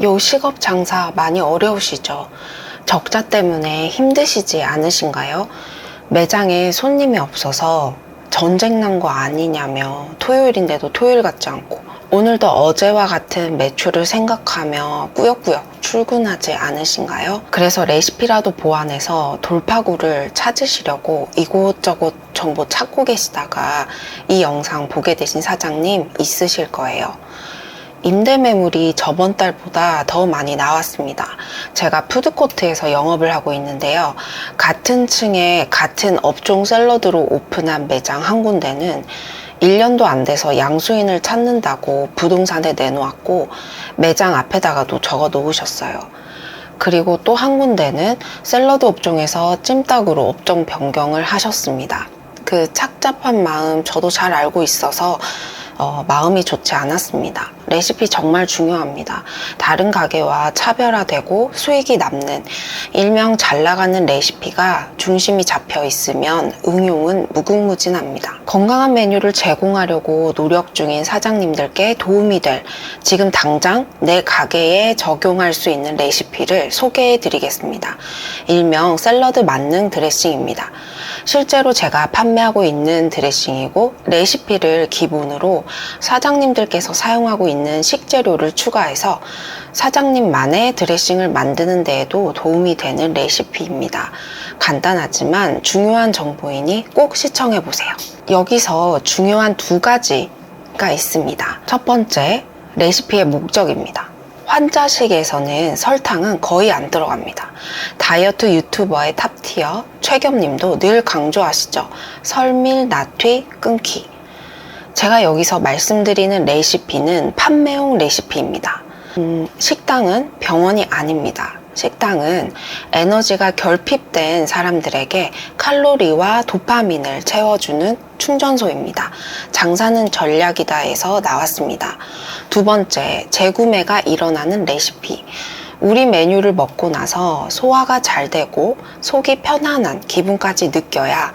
요식업 장사 많이 어려우시죠? 적자 때문에 힘드시지 않으신가요? 매장에 손님이 없어서 전쟁 난 거 아니냐며 토요일인데도 토요일 같지 않고 오늘도 어제와 같은 매출을 생각하며 꾸역꾸역 출근하지 않으신가요? 그래서 레시피라도 보완해서 돌파구를 찾으시려고 이곳저곳 정보 찾고 계시다가 이 영상 보게 되신 사장님 있으실 거예요. 임대 매물이 저번 달보다 더 많이 나왔습니다. 제가 푸드코트에서 영업을 하고 있는데요. 같은 층에 같은 업종 샐러드로 오픈한 매장 한 군데는 1년도 안 돼서 양수인을 찾는다고 부동산에 내놓았고 매장 앞에다가도 적어 놓으셨어요. 그리고 또 한 군데는 샐러드 업종에서 찜닭으로 업종 변경을 하셨습니다. 그 착잡한 마음 저도 잘 알고 있어서 마음이 좋지 않았습니다. 레시피 정말 중요합니다. 다른 가게와 차별화되고 수익이 남는 일명 잘 나가는 레시피가 중심이 잡혀 있으면 응용은 무궁무진합니다. 건강한 메뉴를 제공하려고 노력 중인 사장님들께 도움이 될 지금 당장 내 가게에 적용할 수 있는 레시피를 소개해 드리겠습니다. 일명 샐러드 만능 드레싱입니다. 실제로 제가 판매하고 있는 드레싱이고 레시피를 기본으로 사장님들께서 사용하고 있는 식재료를 추가해서 사장님만의 드레싱을 만드는 데에도 도움이 되는 레시피입니다. 간단하지만 중요한 정보이니 꼭 시청해 보세요. 여기서 중요한 두 가지가 있습니다. 첫 번째, 레시피의 목적입니다. 환자식에서는 설탕은 거의 안 들어갑니다. 다이어트 유튜버의 탑티어 최겸님도 늘 강조하시죠. 설밀, 나튀, 끊기. 제가 여기서 말씀드리는 레시피는 판매용 레시피입니다. 식당은 병원이 아닙니다. 식당은 에너지가 결핍된 사람들에게 칼로리와 도파민을 채워주는 충전소입니다. 장사는 전략이다 해서 나왔습니다. 두 번째, 재구매가 일어나는 레시피. 우리 메뉴를 먹고 나서 소화가 잘 되고 속이 편안한 기분까지 느껴야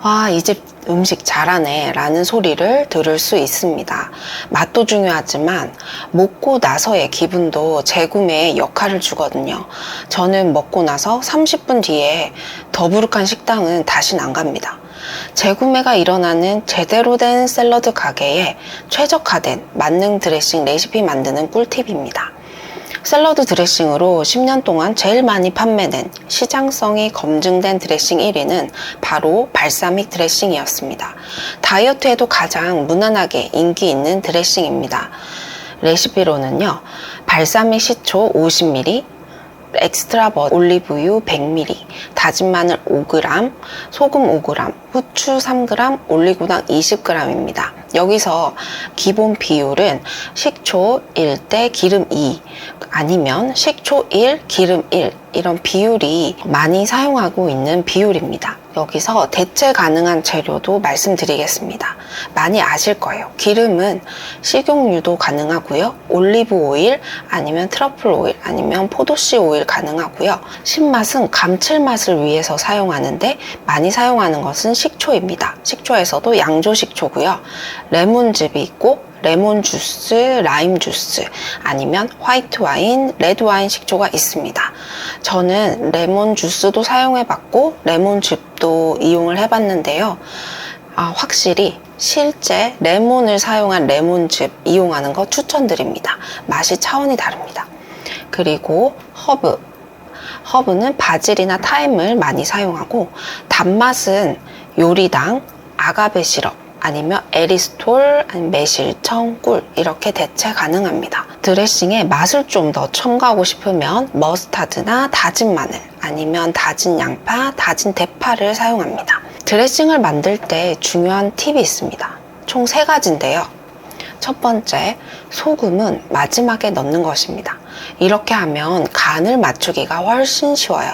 와, 이 집 음식 잘하네 라는 소리를 들을 수 있습니다. 맛도 중요하지만 먹고 나서의 기분도 재구매에 역할을 주거든요. 저는 먹고 나서 30분 뒤에 더부룩한 식당은 다시는 안 갑니다. 재구매가 일어나는 제대로 된 샐러드 가게에 최적화된 만능 드레싱 레시피 만드는 꿀팁입니다. 샐러드 드레싱으로 10년 동안 제일 많이 판매된 시장성이 검증된 드레싱 1위는 바로 발사믹 드레싱이었습니다. 다이어트에도 가장 무난하게 인기 있는 드레싱입니다. 레시피로는요, 발사믹 식초 50ml, 엑스트라 올리브유 100ml, 다진 마늘 5g, 소금 5g, 후추 3g, 올리고당 20g입니다. 여기서 기본 비율은 식초 1대 기름 2 아니면 식초 1, 기름 1 이런 비율이 많이 사용하고 있는 비율입니다. 여기서 대체 가능한 재료도 말씀드리겠습니다. 많이 아실 거예요. 기름은 식용유도 가능하고요. 올리브 오일 아니면 트러플 오일 아니면 포도씨 오일 가능하고요. 신맛은 감칠맛을 위해서 사용하는데 많이 사용하는 것은 식초입니다. 식초에서도 양조 식초고요. 레몬즙이 있고 레몬 주스, 라임 주스 아니면 화이트 와인, 레드 와인 식초가 있습니다. 저는 레몬 주스도 사용해봤고 레몬즙도 이용을 해봤는데요. 확실히 실제 레몬을 사용한 레몬즙 이용하는 거 추천드립니다. 맛이 차원이 다릅니다. 그리고 허브는 바질이나 타임을 많이 사용하고 단맛은 요리당, 아가베 시럽 아니면 에리스톨, 아니면 매실청, 꿀 이렇게 대체 가능합니다. 드레싱에 맛을 좀 더 첨가하고 싶으면 머스타드나 다진 마늘 아니면 다진 양파, 다진 대파를 사용합니다. 드레싱을 만들 때 중요한 팁이 있습니다. 총 3가지인데요. 첫 번째, 소금은 마지막에 넣는 것입니다. 이렇게 하면 간을 맞추기가 훨씬 쉬워요.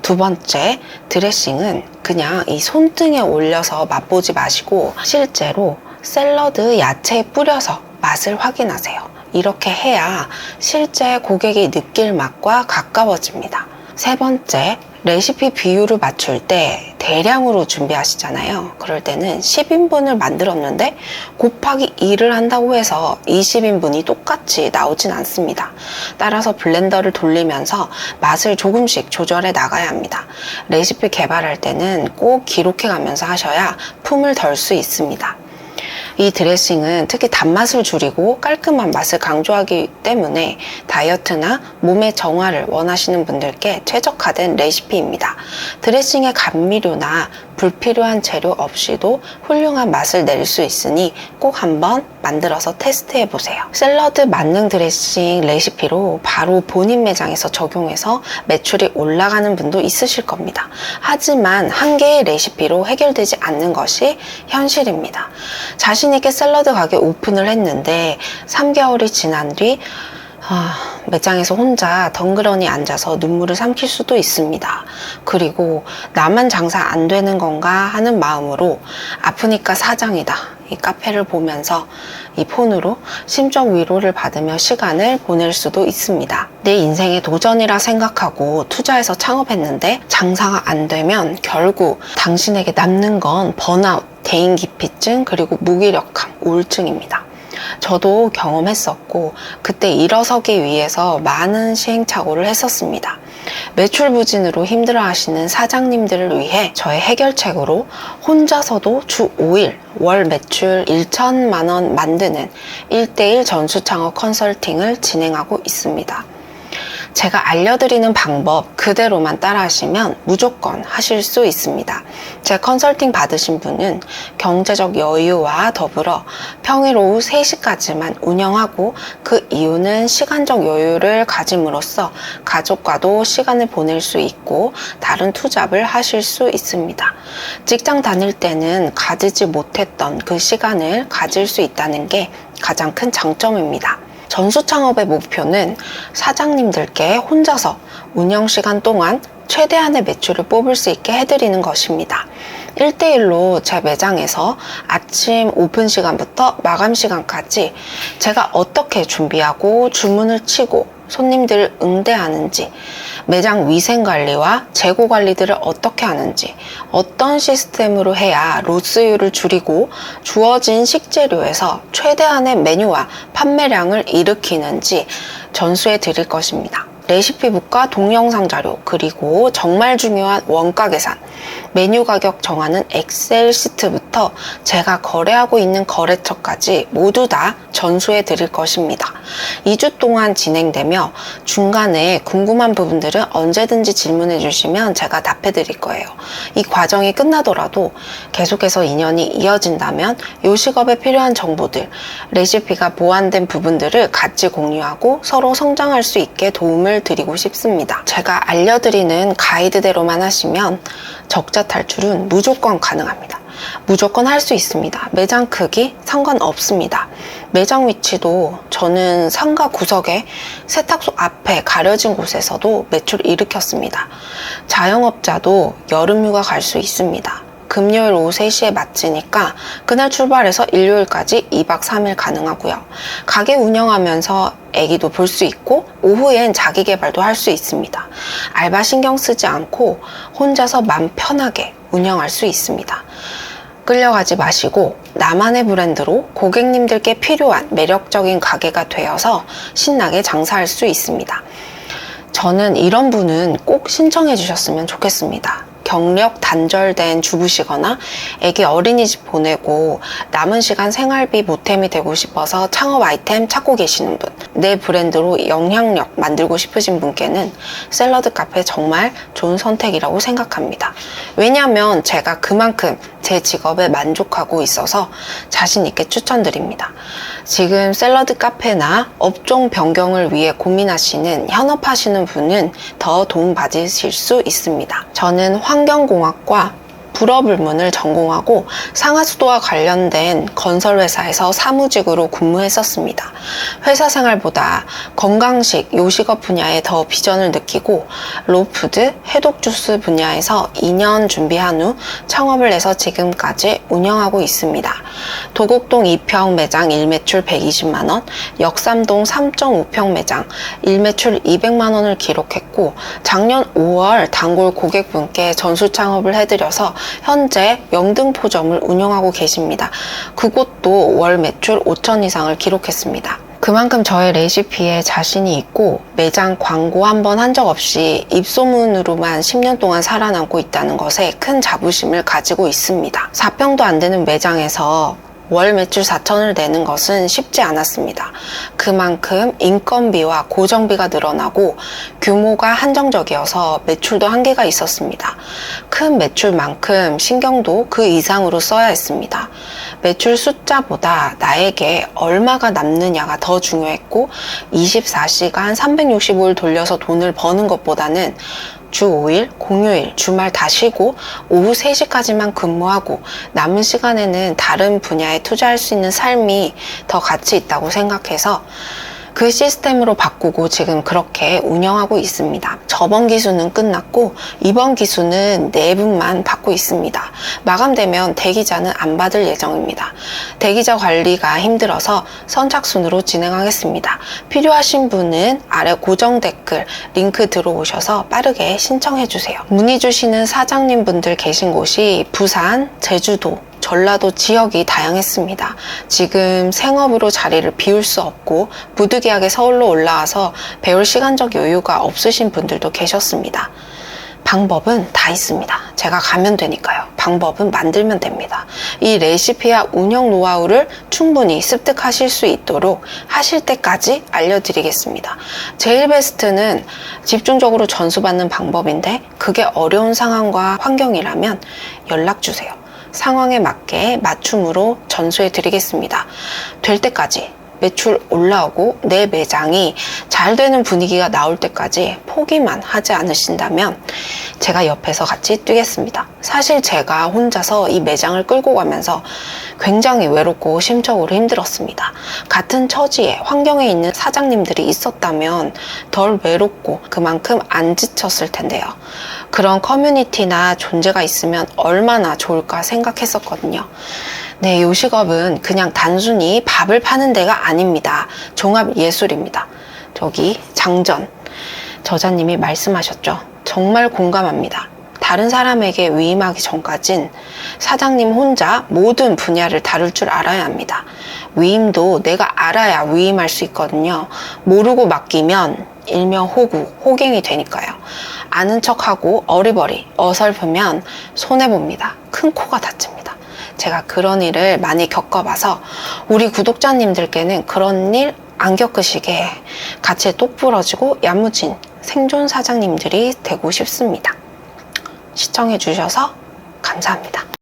두 번째, 드레싱은 그냥 이 손등에 올려서 맛보지 마시고 실제로 샐러드 야채에 뿌려서 맛을 확인하세요. 이렇게 해야 실제 고객이 느낄 맛과 가까워집니다. 세 번째, 레시피 비율을 맞출 때 대량으로 준비하시잖아요. 그럴 때는 10인분을 만들었는데 곱하기 2를 한다고 해서 20인분이 똑같이 나오진 않습니다. 따라서 블렌더를 돌리면서 맛을 조금씩 조절해 나가야 합니다. 레시피 개발할 때는 꼭 기록해 가면서 하셔야 품을 덜 수 있습니다. 이 드레싱은 특히 단맛을 줄이고 깔끔한 맛을 강조하기 때문에 다이어트나 몸의 정화를 원하시는 분들께 최적화된 레시피입니다. 드레싱의 감미료나 불필요한 재료 없이도 훌륭한 맛을 낼 수 있으니 꼭 한번 만들어서 테스트해 보세요. 샐러드 만능 드레싱 레시피로 바로 본인 매장에서 적용해서 매출이 올라가는 분도 있으실 겁니다. 하지만 한 개의 레시피로 해결되지 않는 것이 현실입니다. 자신있게 샐러드 가게 오픈을 했는데 3개월이 지난 뒤 매장에서 혼자 덩그러니 앉아서 눈물을 삼킬 수도 있습니다. 그리고 나만 장사 안 되는 건가 하는 마음으로 아프니까 사장이다, 이 카페를 보면서 이 폰으로 심적 위로를 받으며 시간을 보낼 수도 있습니다. 내 인생의 도전이라 생각하고 투자해서 창업했는데 장사가 안 되면 결국 당신에게 남는 건 번아웃, 대인기피증, 그리고 무기력함, 우울증입니다. 저도 경험했었고 그때 일어서기 위해서 많은 시행착오를 했었습니다. 매출 부진으로 힘들어하시는 사장님들을 위해 저의 해결책으로 혼자서도 주 5일 월 매출 1천만 원 만드는 1:1 전수창업 컨설팅을 진행하고 있습니다. 제가 알려드리는 방법 그대로만 따라하시면 무조건 하실 수 있습니다. 제 컨설팅 받으신 분은 경제적 여유와 더불어 평일 오후 3시까지만 운영하고 그 이유는 시간적 여유를 가짐으로써 가족과도 시간을 보낼 수 있고 다른 투잡을 하실 수 있습니다. 직장 다닐 때는 가지지 못했던 그 시간을 가질 수 있다는 게 가장 큰 장점입니다. 전수창업의 목표는 사장님들께 혼자서 운영시간 동안 최대한의 매출을 뽑을 수 있게 해드리는 것입니다. 1:1로 제 매장에서 아침 오픈 시간부터 마감 시간까지 제가 어떻게 준비하고 주문을 치고 손님들을 응대하는지, 매장 위생관리와 재고관리들을 어떻게 하는지, 어떤 시스템으로 해야 로스율을 줄이고 주어진 식재료에서 최대한의 메뉴와 판매량을 일으키는지 전수해 드릴 것입니다. 레시피북과 동영상 자료, 그리고 정말 중요한 원가 계산, 메뉴 가격 정하는 엑셀 시트부터 제가 거래하고 있는 거래처까지 모두 다 전수해 드릴 것입니다. 2주 동안 진행되며 중간에 궁금한 부분들은 언제든지 질문해 주시면 제가 답해 드릴 거예요. 이 과정이 끝나더라도 계속해서 인연이 이어진다면 요식업에 필요한 정보들, 레시피가 보완된 부분들을 같이 공유하고 서로 성장할 수 있게 도움을 드리고 싶습니다. 제가 알려드리는 가이드대로만 하시면 적자 탈출은 무조건 가능합니다. 무조건 할 수 있습니다. 매장 크기 상관없습니다. 매장 위치도 저는 상가 구석에 세탁소 앞에 가려진 곳에서도 매출을 일으켰습니다. 자영업자도 여름휴가 갈 수 있습니다. 금요일 오후 3시에 마치니까 그날 출발해서 일요일까지 2박 3일 가능하고요. 가게 운영하면서 애기도 볼 수 있고 오후엔 자기 개발도 할 수 있습니다. 알바 신경 쓰지 않고 혼자서 맘 편하게 운영할 수 있습니다. 끌려가지 마시고 나만의 브랜드로 고객님들께 필요한 매력적인 가게가 되어서 신나게 장사할 수 있습니다. 저는 이런 분은 꼭 신청해 주셨으면 좋겠습니다. 경력 단절된 주부시거나 애기 어린이집 보내고 남은 시간 생활비 보탬이 되고 싶어서 창업 아이템 찾고 계시는 분, 내 브랜드로 영향력 만들고 싶으신 분께는 샐러드 카페 정말 좋은 선택이라고 생각합니다. 왜냐하면 제가 그만큼 제 직업에 만족하고 있어서 자신 있게 추천드립니다. 지금 샐러드 카페나 업종 변경을 위해 고민하시는 현업하시는 분은 더 도움 받으실 수 있습니다. 저는 환경공학과 불어불문을 전공하고 상하수도와 관련된 건설회사에서 사무직으로 근무했었습니다. 회사 생활보다 건강식, 요식업 분야에 더 비전을 느끼고 로푸드, 해독주스 분야에서 2년 준비한 후 창업을 해서 지금까지 운영하고 있습니다. 도곡동 2평 매장 1매출 120만원, 역삼동 3.5평 매장 1매출 200만원을 기록했고 작년 5월 단골 고객분께 전수 창업을 해드려서 현재 영등포점을 운영하고 계십니다. 그곳도 월 매출 5천 이상을 기록했습니다. 그만큼 저의 레시피에 자신이 있고 매장 광고 한 번 한 적 없이 입소문으로만 10년 동안 살아남고 있다는 것에 큰 자부심을 가지고 있습니다. 4평도 안 되는 매장에서 월 매출 4천을 내는 것은 쉽지 않았습니다. 그만큼 인건비와 고정비가 늘어나고 규모가 한정적이어서 매출도 한계가 있었습니다. 큰 매출만큼 신경도 그 이상으로 써야 했습니다. 매출 숫자보다 나에게 얼마가 남느냐가 더 중요했고 24시간 365일 돌려서 돈을 버는 것보다는 주 5일, 공휴일, 주말 다 쉬고 오후 3시까지만 근무하고 남은 시간에는 다른 분야에 투자할 수 있는 삶이 더 가치 있다고 생각해서 그 시스템으로 바꾸고 지금 그렇게 운영하고 있습니다. 저번 기수는 끝났고 이번 기수는 4분만 받고 있습니다. 마감되면 대기자는 안 받을 예정입니다. 대기자 관리가 힘들어서 선착순으로 진행하겠습니다. 필요하신 분은 아래 고정 댓글 링크 들어오셔서 빠르게 신청해 주세요. 문의 주시는 사장님 분들 계신 곳이 부산, 제주도, 전라도 지역이 다양했습니다. 지금 생업으로 자리를 비울 수 없고 부득이하게 서울로 올라와서 배울 시간적 여유가 없으신 분들도 계셨습니다. 방법은 다 있습니다. 제가 가면 되니까요. 방법은 만들면 됩니다. 이 레시피와 운영 노하우를 충분히 습득하실 수 있도록 하실 때까지 알려드리겠습니다. 제일 베스트는 집중적으로 전수받는 방법인데 그게 어려운 상황과 환경이라면 연락주세요. 상황에 맞게 맞춤으로 전수해 드리겠습니다. 될 때까지 매출 올라오고 내 매장이 잘 되는 분위기가 나올 때까지 포기만 하지 않으신다면 제가 옆에서 같이 뛰겠습니다. 사실 제가 혼자서 이 매장을 끌고 가면서 굉장히 외롭고 심적으로 힘들었습니다. 같은 처지에 환경에 있는 사장님들이 있었다면 덜 외롭고 그만큼 안 지쳤을 텐데요. 그런 커뮤니티나 존재가 있으면 얼마나 좋을까 생각했었거든요. 네, 요식업은 그냥 단순히 밥을 파는 데가 아닙니다. 종합예술입니다. 저기 장전 저자님이 말씀하셨죠. 정말 공감합니다. 다른 사람에게 위임하기 전까진 사장님 혼자 모든 분야를 다룰 줄 알아야 합니다. 위임도 내가 알아야 위임할 수 있거든요. 모르고 맡기면 일명 호갱이 되니까요. 아는 척하고 어리버리 어설프면 손해봅니다. 큰 코가 다칩니다. 제가 그런 일을 많이 겪어봐서 우리 구독자님들께는 그런 일 안 겪으시게 같이 똑부러지고 야무진 생존 사장님들이 되고 싶습니다. 시청해주셔서 감사합니다.